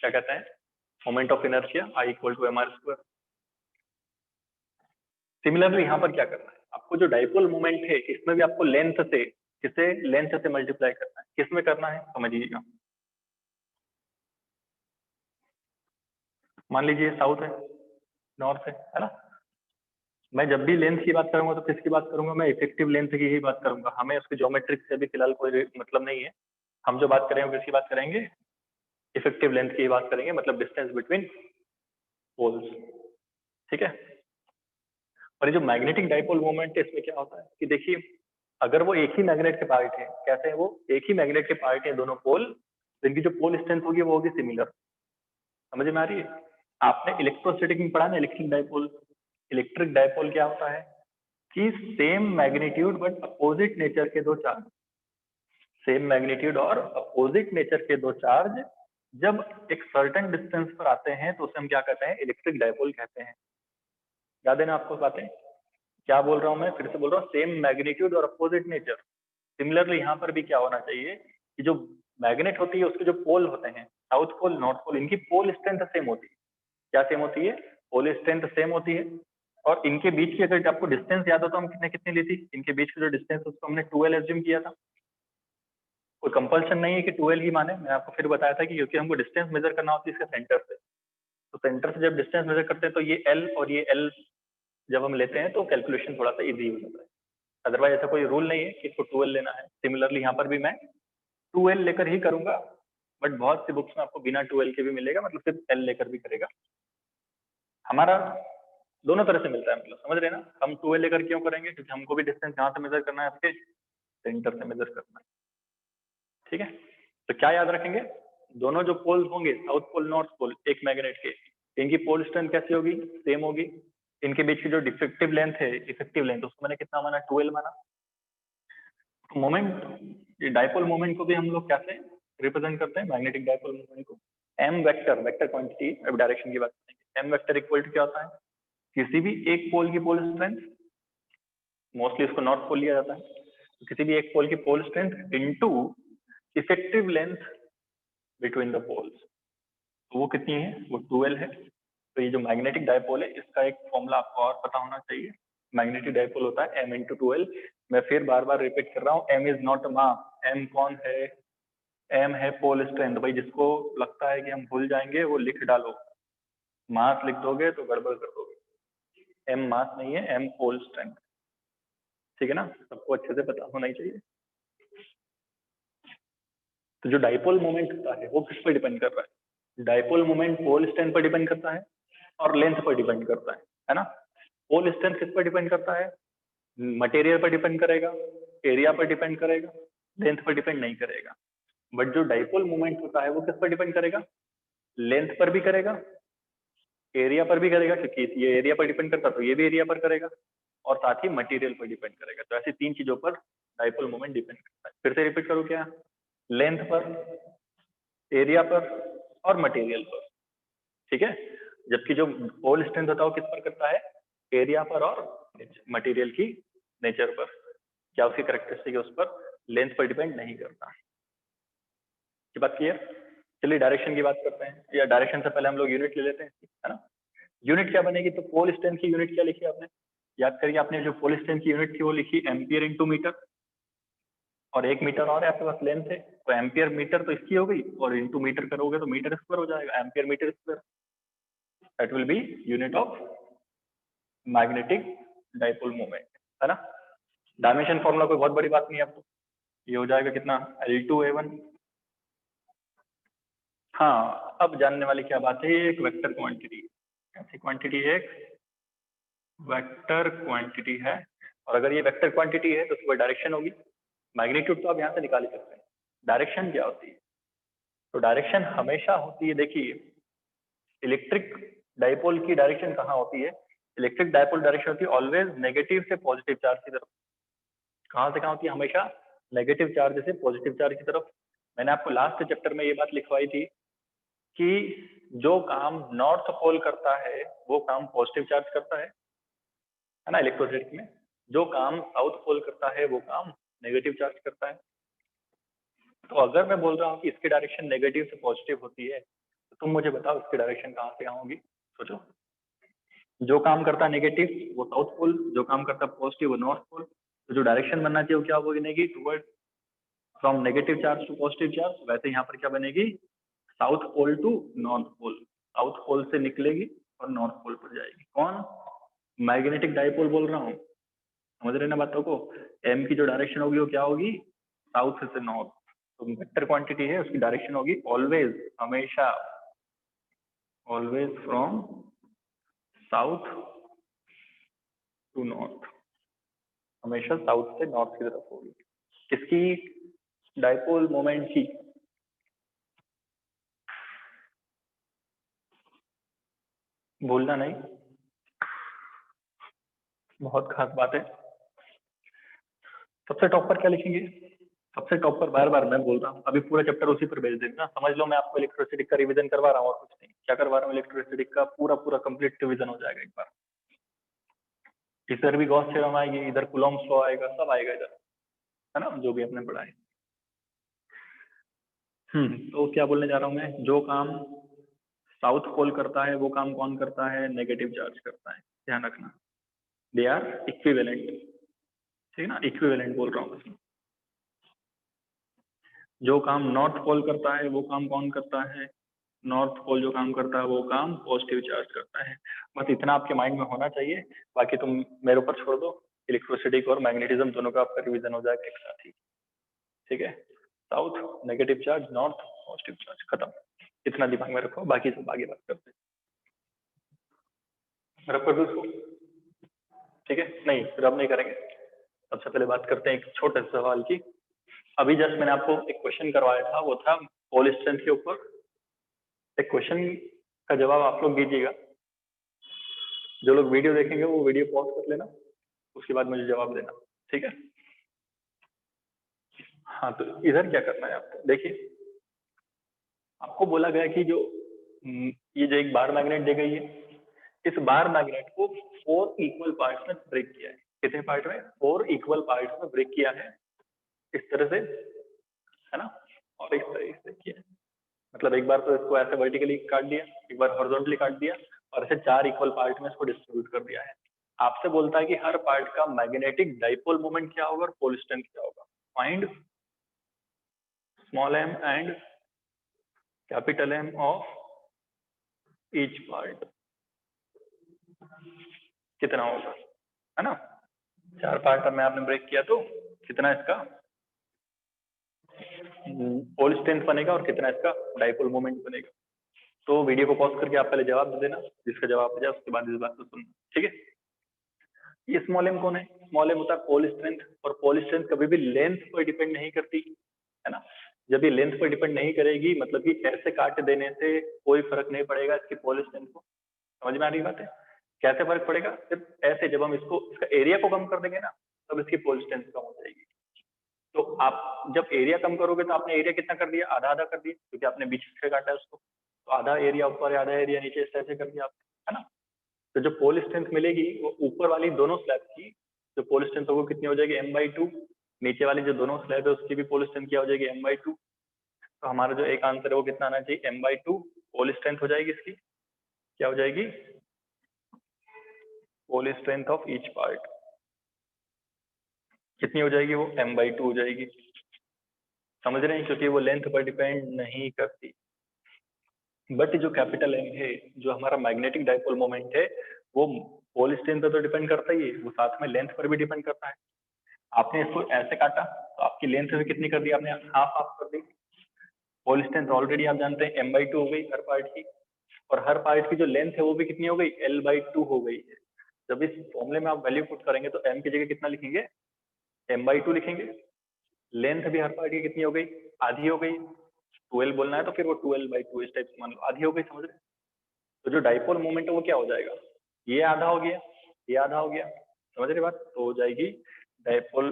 क्या कहते हैं, moment of inertia, I = mr²। Similarly यहाँ पर क्या करना है आपको, जो डाइपोल मोमेंट है इसमें भी आपको लेंथ से, किसे लेंथ से मल्टीप्लाई करना है, किसमें करना है समझिएगा। मान लीजिए साउथ है, नॉर्थ है ना? मैं जब भी लेंथ की बात करूंगा तो किसकी बात करूंगा, मैं इफेक्टिव लेंथ की ही बात करूंगा। हमें उसके ज्योमेट्रिक से भी फिलहाल कोई मतलब नहीं है। हम जो बात करेंगे किसकी बात करेंगे, इफेक्टिव लेंथ की बात करेंगे, मतलब डिस्टेंस बिटवीन पोल्स, ठीक है? और ये जो मैग्नेटिक डाइपोल मोमेंट है इसमें क्या होता है कि देखिए, अगर वो एक ही मैग्नेट के पार्ट है, कैसे है वो एक ही मैग्नेट के पार्ट है दोनों पोल, तो इनकी जो पोल स्ट्रेंथ होगी वो होगी सिमिलर। समझ में आ रही है? आपने इलेक्ट्रोस्टैटिक में पढ़ा ना, इलेक्ट्रिक डाइपोल। इलेक्ट्रिक डाइपोल क्या होता है कि same magnitude but opposite nature के दो चार्ज, सेम मैग्नीट्यूड और अपोजिट नेचर के दो चार्ज जब एक सर्टेन डिस्टेंस पर आते हैं तो उसे हम क्या कहते हैं, इलेक्ट्रिक डाइपोल कहते हैं। याद है ना आपको बातें? क्या बोल रहा हूँ मैं, फिर से बोल रहा हूँ, सेम मैग्नीट्यूड और अपोजिट नेचर। सिमिलरली यहाँ पर भी क्या होना चाहिए कि जो मैग्नेट होती है उसके जो पोल होते हैं, साउथ पोल नॉर्थ पोल, इनकी पोल स्ट्रेंथ सेम होती है। क्या सेम होती है? पोल स्ट्रेंथ सेम होती है। और इनके बीच की अगर आपको डिस्टेंस याद हो तो हम कितने कितने ली थी, इनके बीच की जो डिस्टेंस उसको हमने 12 एज्यूम किया था। कोई कंपल्शन नहीं है कि 12 ही माने, मैं आपको फिर बताया था कि क्योंकि हमको डिस्टेंस मेजर करना होती है इसके सेंटर से, तो सेंटर से जब डिस्टेंस मेजर करते हैं तो ये एल और ये एल जब हम लेते हैं तो कैलकुलेशन थोड़ा सा इजी हो जाता है। अदरवाइज ऐसा कोई रूल नहीं है कि इसको 12 लेना है। सिमिलरली यहाँ पर भी मैं 2L लेकर ही करूंगा, बट बहुत सी बुक्स में आपको बिना 2L के भी मिलेगा, मतलब सिर्फ L लेकर भी करेगा। हमारा दोनों तरह से मिलता है, मतलब समझ रहे हैं ना। हम 2L लेकर क्यों करेंगे, क्योंकि हमको भी डिस्टेंस कहाँ से मेजर करना है, आपके सेंटर से मेजर करना है। ठीक है, तो क्या याद रखेंगे, दोनों जो पोल होंगे साउथ पोल नॉर्थ पोल एक मैग्नेट के, इनकी पोल स्ट्रेंथ कैसी होगी, सेम होगी। इनके बीच की जो डिफेक्टिव लेंथ है, इफेक्टिव लेंथ, उसको मैंने कितना माना, 12 माना। मोमेंट, ये डाइपोल मोमेंट को भी हम लोग कैसे रिप्रेजेंट करते हैं, मैग्नेटिक डाइपोल मोमेंट को एम वेक्टर, वेक्टर क्वांटिटी, अब डायरेक्शन की बात करेंगे। एम वेक्टर इक्वल टू क्या होता है, किसी भी एक पोल की पोल स्ट्रेंथ, मोस्टली इसको नॉर्थ पोल लिया जाता है, तो किसी भी एक पोल की pole strength into effective length between the poles, तो वो कितनी है, वो 12 है। तो ये जो मैग्नेटिक डाइपोल है इसका एक फॉर्मूला आपको और पता होना चाहिए। मैग्नेटिक डाइपोल होता है m इंटू 12। मैं फिर बार बार रिपीट कर रहा हूँ, m is not a mass. m कौन है, m है पोल स्ट्रेंथ। भाई जिसको लगता है कि हम भूल जाएंगे वो लिख डालो, मास लिख दोगे तो गड़बड़ कर दोगे। m मास नहीं है, m पोल स्ट्रेंथ। ठीक है ना, सबको अच्छे से पता होना ही चाहिए। तो जो डाइपोल मोमेंट होता है वो किस पर डिपेंड कर रहा है, डाइपोल मोमेंट पोल स्ट्रेंथ पर डिपेंड करता है और लेंथ पर डिपेंड करता है ना। पोल स्ट्रेंथ किस पर डिपेंड करता है, मटेरियल पर डिपेंड करेगा, एरिया पर डिपेंड करेगा, लेंथ पर डिपेंड नहीं करेगा। बट जो डाइपोल मोमेंट होता है वो किस पर डिपेंड करेगा, लेंथ पर भी करेगा, एरिया पर भी करेगा, क्योंकि ये एरिया पर डिपेंड करता तो ये भी एरिया पर करेगा, और साथ ही मटेरियल पर डिपेंड करेगा। तो ऐसी तीन चीजों पर डाइपोल मोमेंट डिपेंड करता है। फिर से रिपीट करूँ क्या, लेंथ पर, एरिया पर और मटेरियल पर। ठीक है, जबकि जो पोल स्ट्रेंथ होता है वो किस पर करता है, एरिया पर और मटेरियल की नेचर पर, क्या उसकी करेक्टरिस्टिक है उस पर, लेंथ पर डिपेंड नहीं करता। ये बात क्लियर। चलिए डायरेक्शन की बात करते हैं, या डायरेक्शन से पहले हम लोग यूनिट ले लेते हैं, है ना। यूनिट क्या बनेगी, तो पोल स्ट्रेंथ की यूनिट क्या लिखी आपने, याद करिए, आपने जो पोल स्ट्रेंथ की यूनिट थी वो लिखी एम्पियर इंटू मीटर, और 1 मीटर और है आपके पास लेंथ है, तो एम्पियर मीटर तो इसकी हो गई, और इंटू मीटर करोगे तो मीटर स्क्वायर हो जाएगा, ampere metre square. That will be unit of magnetic dipole moment, है ना। डायमेंशन फॉर्मूला कोई बहुत बड़ी बात नहीं है आपको, ये हो जाएगा कितना, L2A1। हाँ, अब जानने वाली क्या बात है, ये एक वेक्टर क्वांटिटी, ऐसी क्वांटिटी एक वेक्टर क्वांटिटी है, और अगर ये वेक्टर क्वांटिटी है तो उसकी डायरेक्शन होगी। मैग्नीट्यूड तो आप यहाँ से निकाल ही सकते हैं, डायरेक्शन क्या होती है, तो डायरेक्शन हमेशा होती है, देखिए इलेक्ट्रिक डाइपोल की डायरेक्शन कहाँ होती है, इलेक्ट्रिक डाइपोल डायरेक्शन होती है ऑलवेज नेगेटिव से पॉजिटिव चार्ज की तरफ। कहाँ से कहाँ होती है, हमेशा नेगेटिव चार्ज से पॉजिटिव चार्ज की तरफ। मैंने आपको लास्ट चैप्टर में ये बात लिखवाई थी कि जो काम नॉर्थ पोल करता है वो काम पॉजिटिव चार्ज करता है ना इलेक्ट्रोस्टैटिक में, जो काम साउथ पोल करता है वो काम नेगेटिव चार्ज करता है। तो अगर मैं बोल रहा हूँ कि इसकी डायरेक्शन नेगेटिव से पॉजिटिव होती है, तो तुम मुझे बताओ इसकी डायरेक्शन कहाँ से कहाँ होगी, सोचो। जो काम करता है नेगेटिव वो साउथ पोल, जो काम करता है पॉजिटिव वो नॉर्थ पोल, तो जो डायरेक्शन बनना चाहिए वो क्या बनेगी, toward from negative charge to positive charge. वैसे यहाँ पर क्या बनेगी, south pole to north pole, south pole से निकलेगी और नॉर्थ पोल पर जाएगी। कौन, मैग्नेटिक डाइपोल बोल रहा हूँ, समझ रहे ना बातों को। एम की जो डायरेक्शन होगी वो क्या होगी, साउथ से नॉर्थ। तो वेक्टर क्वांटिटी है, उसकी डायरेक्शन होगी ऑलवेज, हमेशा, always from south to north, हमेशा साउथ से नॉर्थ की तरफ होगी। किसकी, डाइपोल मोमेंट की। भूलना नहीं, बहुत खास बात है। सबसे टॉप पर क्या लिखेंगे, सबसे टॉप पर बार बार मैं बोल रहा हूँ, अभी पूरा चैप्टर उसी पर भेज देना, समझ लो मैं आपको इलेक्ट्रोस्टैटिक का रिवीजन करवा रहा हूँ और कुछ नहीं। क्या करवा रहा हूँ, इलेक्ट्रोस्टैटिक का पूरा पूरा कंप्लीट रिवीजन हो जाएगा एक बार। इधर भी गॉस थ्योरम आएगी, इधर कूलॉम्स लॉ आएगा, सब आएगा इधर, है ना, जो भी अपने पढ़ा है। तो क्या बोलने जा रहा हूँ मैं, जो काम साउथ पोल करता है वो काम कौन करता है, नेगेटिव चार्ज करता है, ध्यान रखना, दे आर इक्विवेलेंट, ठीक है ना, इक्विवेलेंट बोल रहा हूँ इसमें। जो काम नॉर्थ पोल करता है वो काम कौन करता है, नॉर्थ पोल जो काम करता है वो काम पॉजिटिव चार्ज करता है। बस इतना आपके माइंड में होना चाहिए, बाकी तुम मेरे ऊपर छोड़ दो, इलेक्ट्रोसिटी और मैग्नेटिज्म दोनों का आपका रिवीजन हो जाएगा एक साथ ही, ठीक है। South negative charge, north positive charge, खत्म, इतना दिमाग में रखो, बाकी सब आगे बात करते हैं। रब कर दो इसको, ठीक है, नहीं रब नहीं करेंगे। सबसे पहले बात करते हैं एक छोटे से सवाल की। अभी जस्ट मैंने आपको एक क्वेश्चन करवाया था, वो था पोल स्ट्रेंथ के ऊपर। एक क्वेश्चन का जवाब आप लोग दीजिएगा, जो लोग वीडियो देखेंगे वो वीडियो पॉज कर लेना, उसके बाद मुझे जवाब देना, ठीक है। हाँ, तो इधर क्या करना है आपको, देखिए आपको बोला गया कि जो ये जो एक बार मैग्नेट दी गई है, इस बार मैग्नेट को 4 इक्वल पार्ट्स में ब्रेक किया है। कितने पार्ट में, 4 इक्वल पार्ट्स में ब्रेक किया है, इस तरह से, है ना, और इस तरह से किया है। मतलब एक बार तो इसको ऐसे वर्टिकली काट दिया, एक बार हॉरिजॉन्टली काट दिया, और ऐसे 4 इक्वल पार्ट में इसको डिस्ट्रीब्यूट कर दिया है। आपसे बोलता है कि हर पार्ट का मैग्नेटिक डाइपोल मोमेंट क्या होगा और पोल स्ट्रेंथ क्या होगा। Find small m and capital M of each part, कितना होगा, है ना। 4 पार्ट में आपने ब्रेक किया तो कितना इसका पोल स्ट्रेंथ बनेगा और कितना इसका डाइपोल मोमेंट बनेगा। तो वीडियो को पॉज करके आप पहले जवाब दे देना, जिसका जवाब आ जाए उसके बाद इस बात को सुनना, ठीक है। ये स्मॉल m कौन है, स्मॉल m होता है पोल स्ट्रेंथ, और पोल स्ट्रेंथ कभी भी लेंथ पर डिपेंड नहीं करती, है ना। जब ये लेंथ पर डिपेंड नहीं करेगी, मतलब कि ऐसे काट देने से कोई फर्क नहीं पड़ेगा इसकी पोल स्ट्रेंथ को। समझ में आ रही बात है, कैसे फर्क पड़ेगा, सिर्फ ऐसे जब हम इसको इसका एरिया को कम कर देंगे ना, तब इसकी पोल स्ट्रेंथ कम हो जाएगी। तो आप जब एरिया कम करोगे तो आपने एरिया कितना कर दिया, आधा आधा कर दिया, क्योंकि आपने बीच से काटा है उसको, तो आधा एरिया ऊपर आधा एरिया नीचे, इस तरह से कर दिया आपने, है ना। तो जो पोल स्ट्रेंथ मिलेगी वो ऊपर वाली दोनों स्लैब की जो पोल स्ट्रेंथ होगी कितनी हो जाएगी, m/2, नीचे वाली जो दोनों स्लैब है उसकी भी पोल स्ट्रेंथ क्या हो जाएगी, m/2। तो हमारा जो एक आंसर है वो कितना आना चाहिए, m/2 पोल स्ट्रेंथ हो जाएगी इसकी, क्या हो जाएगी, pole strength of each part कितनी हो जाएगी, वो m/2 हो जाएगी। समझ रहे हैं, क्योंकि वो लेंथ पर डिपेंड नहीं करती। बट जो कैपिटल M है, जो हमारा मैग्नेटिक डाइपोल मोमेंट है, वो पोल स्ट्रेंथ पर तो डिपेंड करता ही है, वो साथ में लेंथ पर भी डिपेंड करता है। आपने इसको ऐसे काटा तो आपकी लेंथ भी कितनी कर दी आपने, हाफ हाफ कर दी। पोल स्ट्रेंथ ऑलरेडी आप जानते हैं m/2 हो गई हर पार्ट की, और हर पार्ट की जो लेंथ है वो भी कितनी हो गई, l/2 हो गई है। जब इस फॉर्मूले में आप वैल्यू पुट करेंगे तो m की जगह कितना लिखेंगे, m/2 लिखेंगे। लेंथ भी हर पार्ट की कितनी हो गई, आधी हो गई, 12 बोलना है तो फिर वो 12/2 इस टाइप से मान लो, आधी हो गई, समझ रहे। तो जो डाइपोल मोमेंट है वो क्या हो जाएगा, ये आधा हो गया, ये आधा हो गया, समझ रहे बात। तो हो जाएगी डाइपोल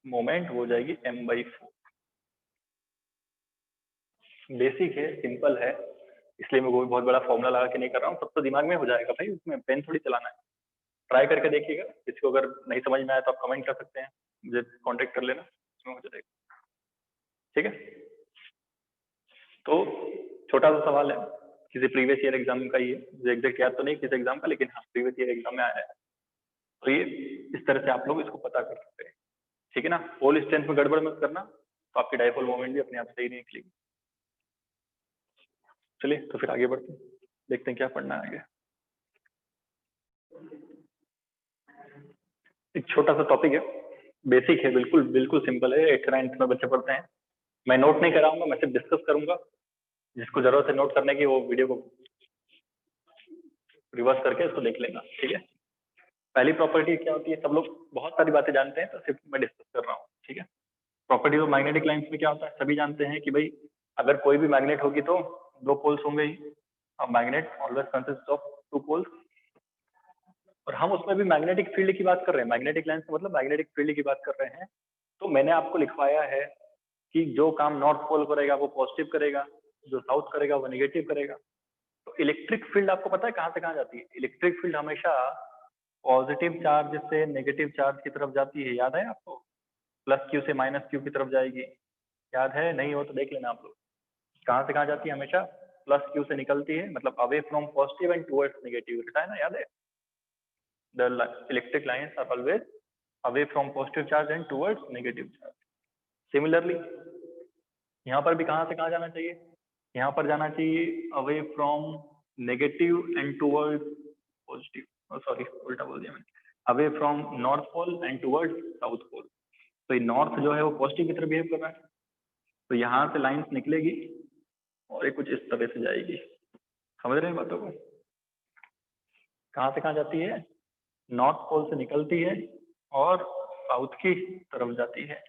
मोमेंट, वो हो जाएगी m/4। बेसिक है, सिंपल है, इसलिए मैं कोई बहुत बड़ा फॉर्मूला लगा के नहीं कर रहा हूँ, सब तो दिमाग में हो जाएगा भाई, उसमें पेन थोड़ी चलाना है। ट्राई करके देखिएगा, इसको अगर नहीं समझ में आया तो आप कमेंट कर सकते हैं, मुझे कांटेक्ट कर लेना, उसमें हो जाएगा, ठीक है। तो छोटा सा सवाल है, किसी प्रीवियस ईयर एग्जाम का ही है, मुझे एग्जैक्ट याद तो नहीं किस एग्जाम का, लेकिन हाँ प्रीवियस ईयर एग्जाम में आया है। तो ये इस तरह से आप लोग इसको पता कर सकते हैं, ठीक है ना। पोल स्ट्रेंथ में गड़बड़ मत करना, तो आपकी डाइपोल मोमेंट भी अपने आप सही नहीं निकलेगी। चलिए तो फिर आगे बढ़ते हैं, देखते हैं क्या पढ़ना है आगे। एक छोटा सा टॉपिक है, बेसिक है, बिल्कुल बिल्कुल सिंपल है, 8th 9th में बच्चे पढ़ते हैं। मैं नोट नहीं कराऊंगा, मैं सिर्फ डिस्कस करूंगा, जिसको जरूरत है नोट करने की वो वीडियो को रिवर्स करके इसको देख लेना, ठीक है। पहली प्रॉपर्टी क्या होती है, सब लोग बहुत सारी बातें जानते हैं, तो सिर्फ मैं डिस्कस कर रहा हूँ, ठीक है। प्रॉपर्टी ऑफ मैग्नेटिक लाइंस में क्या होता है, सभी जानते हैं कि भाई अगर कोई भी मैग्नेट होगी तो 2 पोल्स होंगे ही, और magnet always consist of 2 poles. और हम उसमें भी मैग्नेटिक फील्ड की बात कर रहे हैं, मैग्नेटिक लाइंस का मतलब मैग्नेटिक फील्ड की बात कर रहे हैं। तो मैंने आपको लिखवाया है कि जो काम नॉर्थ पोल करेगा वो पॉजिटिव करेगा, जो साउथ करेगा वो नेगेटिव करेगा। तो इलेक्ट्रिक फील्ड आपको पता है कहाँ से कहाँ जाती है, इलेक्ट्रिक फील्ड हमेशा पॉजिटिव चार्ज से नेगेटिव चार्ज की तरफ जाती है, याद है आपको? प्लस क्यू से माइनस क्यू की तरफ जाएगी, याद है? नहीं हो तो देख लेना आप लोग। कहाँ से कहाँ जाती है? हमेशा प्लस क्यू से निकलती है, मतलब away from positive end towards negative, है ना, याद है? The electric lines are always away from positive charge and towards negative charge. Similarly यहाँ पर भी कहाँ से कहाँ जाना चाहिए? यहाँ पर जाना चाहिए away from negative end towards positive, sorry उल्टा बोल दिया मैंने, away from north pole and towards south pole. तो ये नॉर्थ जो है वो पॉजिटिव की तरफ बिहेव कर रहा है, तो यहाँ से लाइंस निकलेगी और ये कुछ इस तरह से जाएगी। समझ रहे हैं बातों को? कहाँ से कहाँ जाती है? नॉर्थ पोल से निकलती है और साउथ की तरफ जाती है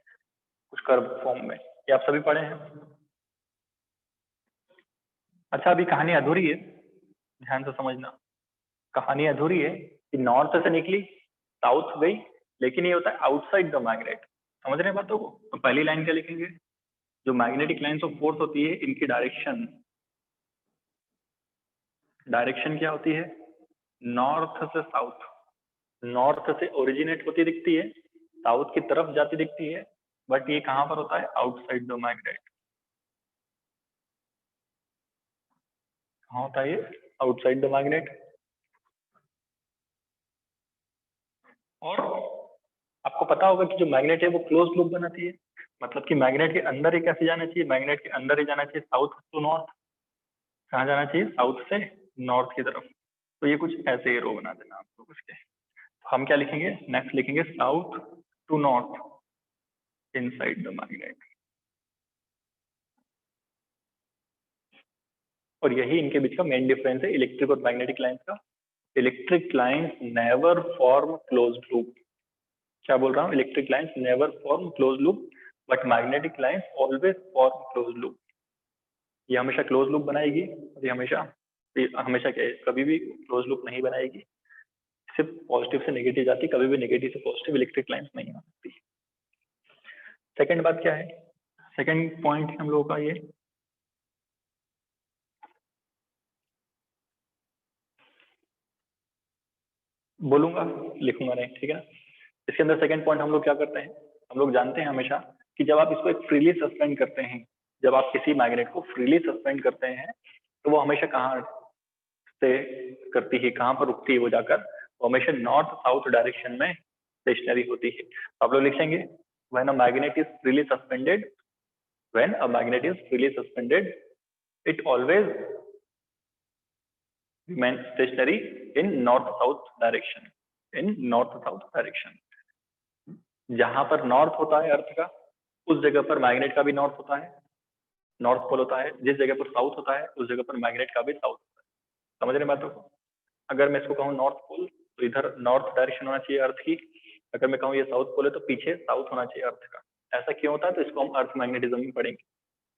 कुछ कर्व फॉर्म में। ये आप सभी पढ़े हैं। अच्छा, अभी कहानी अधूरी है, ध्यान से समझना। कहानी अधूरी है कि नॉर्थ से निकली, साउथ गई, लेकिन ये होता है आउटसाइड द मैग्नेट। समझ रहे हैं बातों को? तो पहली लाइन क्या लिखेंगे? जो मैग्नेटिक लाइन्स ऑफ फोर्स होती है इनकी डायरेक्शन क्या होती है? नॉर्थ से साउथ। नॉर्थ से ओरिजिनेट होती दिखती है, साउथ की तरफ जाती दिखती है, बट ये कहां पर होता है? Outside the magnet. कहाँ होता है ये? Outside the magnet. और आपको पता होगा कि जो मैग्नेट है वो क्लोज लूप बनाती है, मतलब कि मैग्नेट के अंदर ही कैसे जाना चाहिए? मैग्नेट के अंदर ही जाना चाहिए, साउथ टू नॉर्थ। कहाँ जाना चाहिए? साउथ से नॉर्थ की तरफ। तो ये कुछ ऐसे ही रो बना देना आपको कुछ के। तो हम क्या लिखेंगे? नेक्स्ट लिखेंगे south to north inside the magnet. और यही इनके बीच का मेन डिफरेंस है इलेक्ट्रिक और मैग्नेटिक लाइंस का। Electric lines never form closed loop. क्या बोल रहा हूँ? Electric lines never form close loop, but magnetic lines always form close loop. ये हमेशा क्लोज लूप बनाएगी, ये हमेशा क्या है? कभी भी क्लोज लूप नहीं बनाएगी। सिर्फ पॉजिटिव से नेगेटिव जाती, कभी भी नेगेटिव से पॉजिटिव इलेक्ट्रिक लाइंस नहीं आ सकती। सेकंड बात क्या है? सेकंड पॉइंट हम लोगों का ये बोलूंगा, लिखूंगा नहीं, ठीक है ना? इसके अंदर सेकंड पॉइंट हम लोग क्या करते हैं? हम लोग जानते हैं हमेशा कि जब आप इसको एक फ्रीली सस्पेंड करते हैं, जब आप किसी मैग्नेट को फ्रीली सस्पेंड करते हैं, तो वो हमेशा कहाँ से करती है, कहाँ पर रुकती है वो जाकर? वो हमेशा नॉर्थ साउथ डायरेक्शन में स्टेशनरी होती है। तो आप लोग लिखेंगे when a magnet is freely suspended, when a magnet is freely suspended it always remains stationary in north south direction, in north south direction। जहां पर नॉर्थ होता है अर्थ का, उस जगह पर मैग्नेट का भी नॉर्थ होता है, नॉर्थ पोल होता है। जिस जगह पर साउथ होता है उस जगह पर मैग्नेट का भी साउथ होता है। समझ रहे बातों को? अगर मैं इसको कहूँ नॉर्थ पोल, तो इधर नॉर्थ डायरेक्शन होना चाहिए अर्थ की। अगर मैं कहूँ ये साउथ पोल है, तो पीछे साउथ होना चाहिए अर्थ का। ऐसा क्यों होता है? तो इसको हम अर्थ मैग्नेटिज्म में पढ़ेंगे,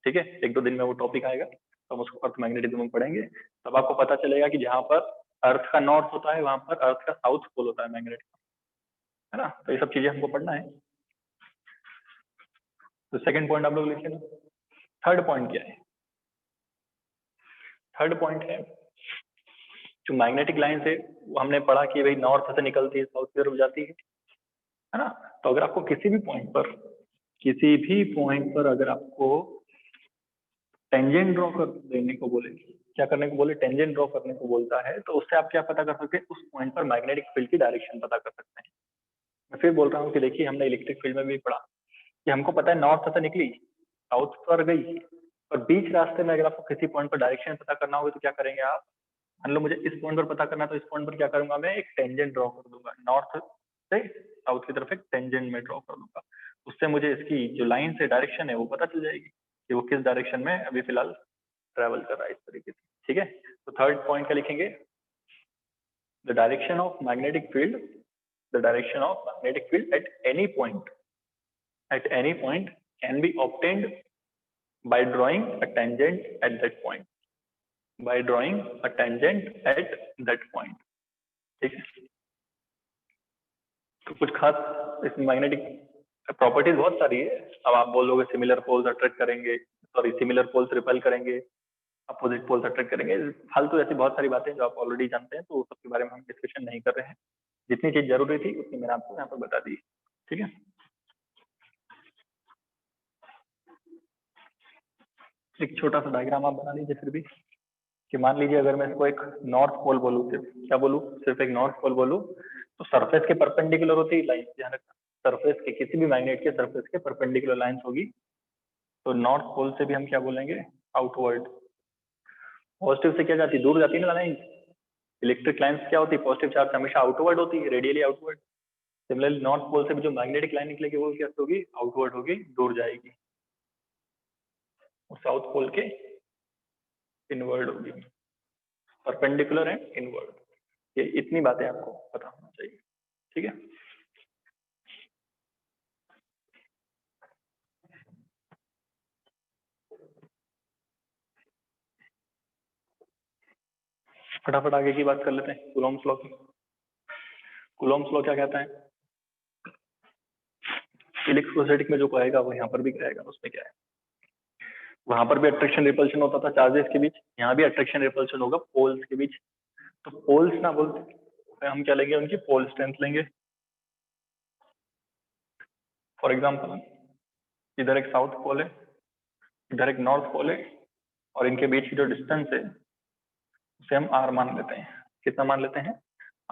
ठीक है? एक दो दिन में वो टॉपिक आएगा, तो हम उसको अर्थ मैग्नेटिज्म में पढ़ेंगे। तब आपको पता चलेगा कि जहां पर अर्थ का नॉर्थ होता है वहां पर अर्थ का साउथ पोल होता है मैग्नेट का, है ना? तो ये सब चीजें हमको पढ़ना है। तो सेकंड पॉइंट आप लोग लिखे ना। थर्ड पॉइंट क्या है? थर्ड पॉइंट है जो मैग्नेटिक लाइन है, वो हमने पढ़ा कि भाई नॉर्थ से निकलती है, साउथ की तरफ जाती है ना? तो अगर आपको किसी भी पॉइंट पर अगर आपको टेंजेंट ड्रॉ कर देने को बोले, क्या करने को बोले? टेंजेंट ड्रॉ करने को बोलता है, तो उससे आप क्या पता कर सकते हैं? उस पॉइंट पर मैग्नेटिक फील्ड की डायरेक्शन पता कर सकते हैं। मैं फिर बोल रहा हूँ कि देखिए, हमने इलेक्ट्रिक फील्ड में भी पढ़ा कि हमको पता है नॉर्थ से निकली, साउथ पर गई, और बीच रास्ते में अगर आपको किसी पॉइंट पर डायरेक्शन पता करना होगा तो क्या करेंगे आप? मान लो मुझे इस पॉइंट पर पता करना है, तो इस पॉइंट पर क्या करूंगा? मैं एक टेंजेंट ड्रॉ कर दूंगा, नॉर्थ से साउथ की तरफ एक टेंजेंट में ड्रॉ कर दूंगा। उससे मुझे इसकी जो लाइन से डायरेक्शन है वो पता चल जाएगी कि वो किस डायरेक्शन में अभी फिलहाल ट्रेवल कर रहा है, इस तरीके से, ठीक है? तो थर्ड पॉइंट क्या लिखेंगे? The direction of magnetic field, the direction of magnetic field at any point can be obtained by drawing a tangent at that point, by drawing a tangent at that point, ठीक है? तो कुछ खास इसमें magnetic properties बहुत सारी है। अब आप बोलोगे सिमिलर पोल्स अट्रैक्ट करेंगे, सॉरी सिमिलर पोल्स रिपेल करेंगे, अपोजिट पोल्स अट्रैक्ट करेंगे, फालतू ऐसी बहुत सारी बातें जो आप ऑलरेडी जानते हैं, तो सबके बारे में हम डिस्कशन नहीं कर रहे हैं। जितनी चीज जरूरी थी उतनी मैंने आपको यहाँ पर बता दी। ठीक है, एक छोटा सा डायग्राम आप बना लीजिए फिर भी, कि मान लीजिए अगर मैं इसको एक नॉर्थ पोल बोलूँ, सिर्फ क्या बोलूँ, सिर्फ एक नॉर्थ पोल बोलूँ, तो सरफेस के परपेंडिकुलर होती है लाइन, ध्यान रखना, सरफेस के किसी भी मैग्नेट के सरफेस के परपेंडिकुलर लाइंस होगी, तो नॉर्थ पोल से भी हम क्या बोलेंगे, आउटवर्ड। पॉजिटिव से क्या जाती है, दूर जाती है ना लाइन, इलेक्ट्रिक लाइंस क्या होती है, पॉजिटिव चार्ज हमेशा आउटवर्ड होती है, radially outward. Similarly north pole से भी जो मैग्नेटिक लाइन निकलेगी वो क्या होगी, आउटवर्ड होगी, दूर जाएगी, और साउथ पोल के इनवर्ड होगी, परपेंडिकुलर एंड इनवर्ड। ये इतनी बातें आपको पता होना चाहिए। ठीक है, फटाफट आगे की बात कर लेते हैं, कूलॉम्स लॉ की। कूलॉम्स लॉ क्या कहता है, इलेक्ट्रोस्टैटिक में जो कहेगा वो यहाँ पर भी कहेगा, उसमें क्या है, वहां पर भी अट्रैक्शन रिपल्शन होता था चार्जेस के बीच, यहाँ भी अट्रैक्शन रिपल्शन होगा पोल्स के बीच। तो पोल्स ना बोलते, हम क्या लेंगे, उनकी पोल स्ट्रेंथ लेंगे। फॉर एग्जाम्पल इधर एक साउथ पोल है, इधर एक नॉर्थ पोल है, और इनके बीच की जो डिस्टेंस है उसे हम आर मान लेते हैं। कितना मान लेते हैं,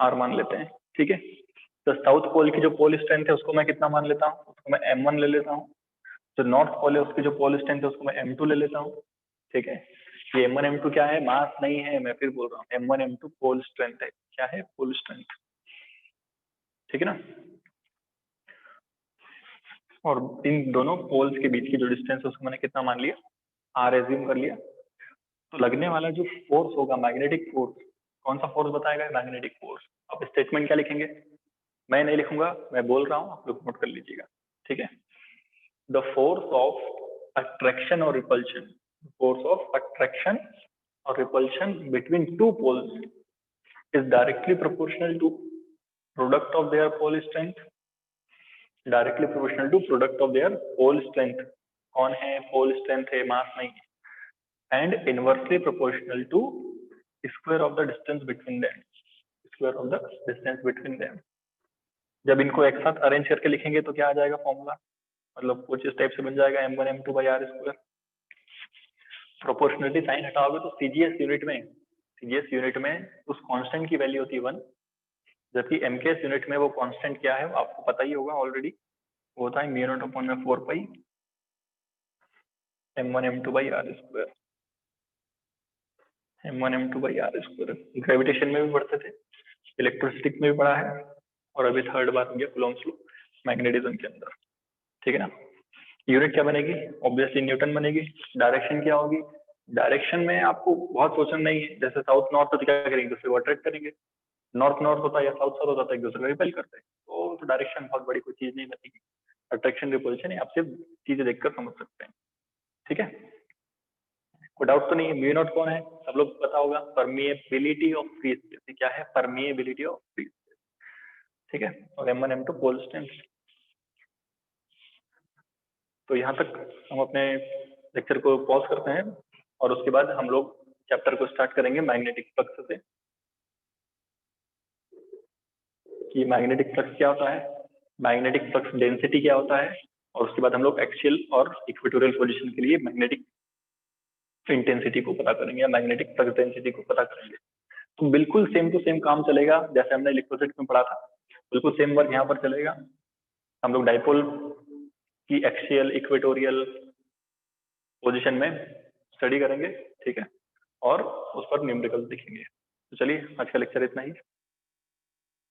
आर मान लेते हैं। ठीक है, तो साउथ पोल की जो पोल स्ट्रेंथ है उसको मैं कितना मान लेता हूँ, उसको मैं m1 ले लेता हूँ। जो नॉर्थ पोल है उसकी जो पोल स्ट्रेंथ है उसको मैं m2 ले लेता हूँ। ठीक है, ये m1 m2 क्या है, मास नहीं है, मैं फिर बोल रहा हूँ m1 m2 पोल स्ट्रेंथ है, क्या है, पोल स्ट्रेंथ। ठीक है ना, और इन दोनों पोल्स के बीच की जो डिस्टेंस है उसको मैंने कितना मान लिया, आर एज्यूम कर लिया। तो लगने वाला जो फोर्स होगा, मैग्नेटिक फोर्स, कौन सा फोर्स बताएगा, मैग्नेटिक फोर्स। अब स्टेटमेंट क्या लिखेंगे, मैं नहीं लिखूंगा, मैं बोल रहा हूँ, आप लोग नोट कर लीजिएगा। ठीक है, द फोर्स ऑफ अट्रैक्शन और रिपल्शन, फोर्स ऑफ अट्रैक्शन और repulsion between two poles is directly proportional to product of their pole strength, directly proportional to product of their pole strength. कौन है, पोल स्ट्रेंथ है, mass नहीं है। And inversely proportional to square of the distance between them, square of the distance between them. जब इनको एक साथ arrange करके लिखेंगे तो क्या आ जाएगा फॉर्मूला, मतलब कुछ इस टाइप से बन जाएगा, m1 m2 by are square. Proportionality sign हटाओगे तो सीजीएस यूनिट में, सीजीएस यूनिट में उस कांस्टेंट की वैल्यू होती है 1, जबकि एमकेएस यूनिट में वो कांस्टेंट क्या है वो आपको पता ही होगा ऑलरेडी, वो होता है म्यू नॉट अपॉन में 4 pi m1 m2 by are square, m1 m2 by are square. Gravitation में भी पढ़ते थे, इलेक्ट्रोस्टैटिक में भी पढ़ा है, और अभी थर्ड बार हो गया कूलॉम्स लॉ मैग्नेटिज्म के अंदर। ठीक है ना, यूनिट क्या बनेगी, ऑब्वियसली न्यूटन बनेगी। डायरेक्शन क्या होगी, डायरेक्शन में आपको बहुत सोचना नहीं है, जैसे साउथ नॉर्थ तो क्या करेंगे, दूसरे को अट्रैक्ट करेंगे, नॉर्थ नॉर्थ होता है या साउथ साउथ होता है, एक दूसरे को रिपेल करते हैं, तो डायरेक्शन बहुत बड़ी कोई चीज नहीं बनेगी। अट्रैक्शन रिपल्शन आप सिर्फ चीजें देखकर समझ सकते हैं। ठीक है, कोई डाउट तो नहीं है, म्यू नॉट कौन है, सब लोग पता होगा, परमिएबिलिटी ऑफ फ्री स्पेस, क्या है, परमिएबिलिटी ऑफ फ्री स्पेस। ठीक है, और m1 m2 पोल स्ट्रेंथ। तो यहाँ तक हम अपने लेक्चर को पॉज करते हैं, और उसके बाद हम लोग चैप्टर को स्टार्ट करेंगे मैग्नेटिक फ्लक्स से, कि मैग्नेटिक फ्लक्स क्या होता है, मैग्नेटिक फ्लक्स डेंसिटी क्या होता है, और उसके बाद हम लोग एक्सियल और इक्वेटोरियल पोजीशन के लिए मैग्नेटिक इंटेंसिटी को पता करेंगे, या मैग्नेटिक फ्लक्स डेंसिटी को पता करेंगे। तो बिल्कुल सेम टू सेम काम चलेगा जैसे हमने इलेक्ट्रोस्टैटिक्स में पढ़ा था, बिल्कुल सेम वर्क यहाँ पर चलेगा। हम लोग डाइपोल की एक्सियल इक्वेटोरियल पोजीशन में स्टडी करेंगे। ठीक है, और उस पर न्यूमेरिकल दिखेंगे। तो चलिए आज का लेक्चर इतना ही।